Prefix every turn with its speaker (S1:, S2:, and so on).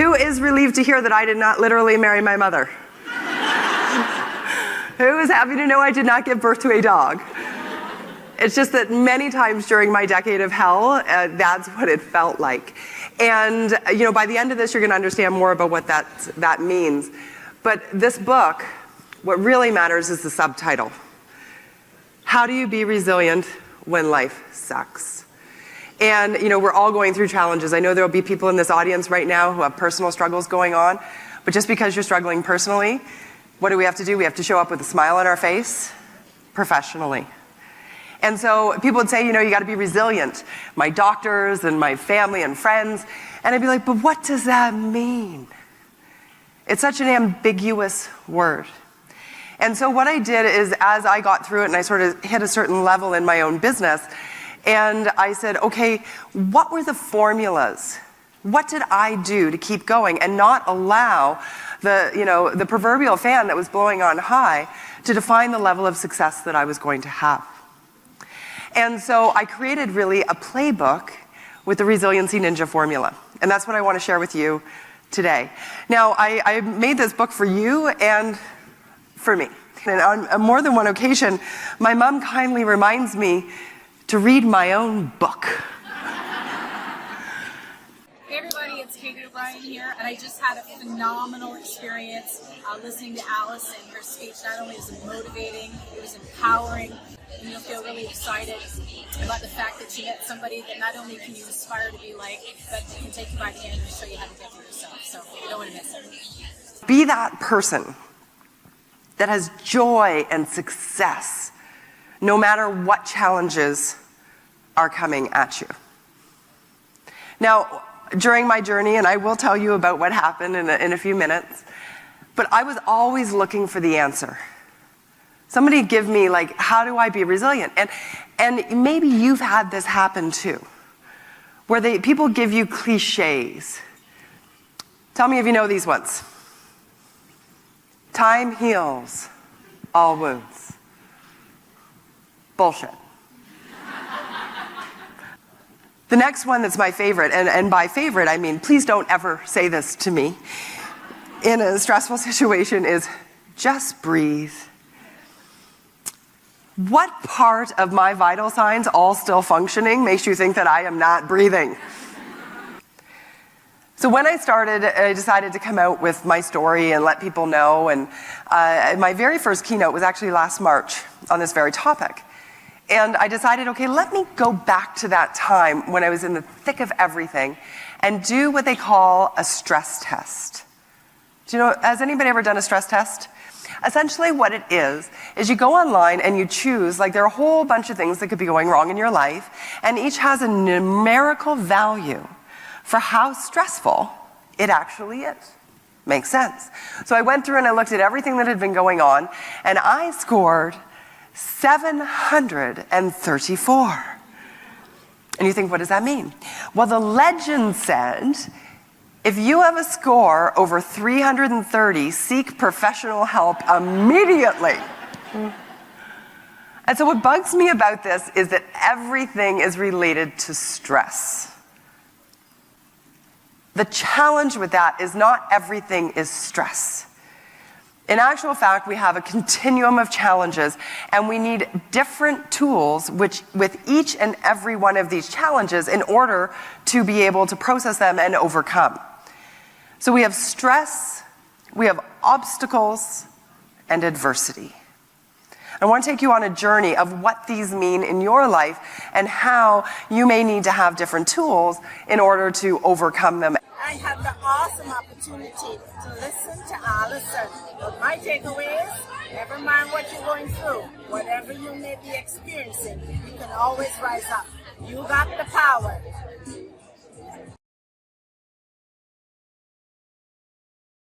S1: Who is relieved to hear that I did not literally marry my mother? Who is happy to know I did not give birth to a dog? It's just that many times during my decade of hell, that's what it felt like. And by the end of this, you're going to understand more about what that means. But this book, what really matters is the subtitle. How do you be resilient when life sucks? And, we're all going through challenges. I know there will be people in this audience right now who have personal struggles going on. But just because you're struggling personally, what do we have to do? We have to show up with a smile on our face professionally. And so people would say, you got to be resilient. My doctors and my family and friends. And I'd be like, but what does that mean? It's such an ambiguous word. And so what I did is, as I got through it and I sort of hit a certain level in my own business, and I said, okay, what were the formulas? What did I do to keep going and not allow the proverbial fan that was blowing on high to define the level of success that I was going to have? And so I created really a playbook with the Resiliency Ninja formula. And that's what I want to share with you today. Now, I made this book for you and for me. And on more than one occasion, my mom kindly reminds me to read my own book.
S2: Hey everybody, it's Katie O'Brien here, and I just had a phenomenal experience listening to Allison. Her speech not only was motivating, it was empowering, and you'll feel really excited about the fact that you met somebody that not only can you aspire to be like, but can take you by the hand and show you how to get to yourself. So you don't want to miss it.
S1: Be that person that has joy and success no matter what challenges are coming at you. Now, during my journey, and I will tell you about what happened in a few minutes, but I was always looking for the answer. Somebody give me, how do I be resilient? And maybe you've had this happen too, where people give you cliches. Tell me if you know these ones. Time heals all wounds. Bullshit. The next one that's my favorite, and by favorite I mean please don't ever say this to me in a stressful situation, is just breathe. What part of my vital signs, all still functioning, makes you think that I am not breathing? So when I started, I decided to come out with my story and let people know, and my very first keynote was actually last March on this very topic. And I decided, okay, let me go back to that time when I was in the thick of everything and do what they call a stress test. Has anybody ever done a stress test? Essentially what it is you go online and you choose, there are a whole bunch of things that could be going wrong in your life, and each has a numerical value for how stressful it actually is. Makes sense. So I went through and I looked at everything that had been going on, and I scored 734. And you think, what does that mean? Well, the legend said, if you have a score over 330, seek professional help immediately. And so what bugs me about this is that everything is related to stress. The challenge with that is not everything is stress. In actual fact, we have a continuum of challenges, and we need different tools with each and every one of these challenges in order to be able to process them and overcome. So we have stress, we have obstacles, and adversity. I want to take you on a journey of what these mean in your life and how you may need to have different tools in order to overcome them.
S3: I had the awesome opportunity to listen to Allison. But my takeaway is, never mind what you're going through, whatever you may be experiencing, you can always rise up. You got the power.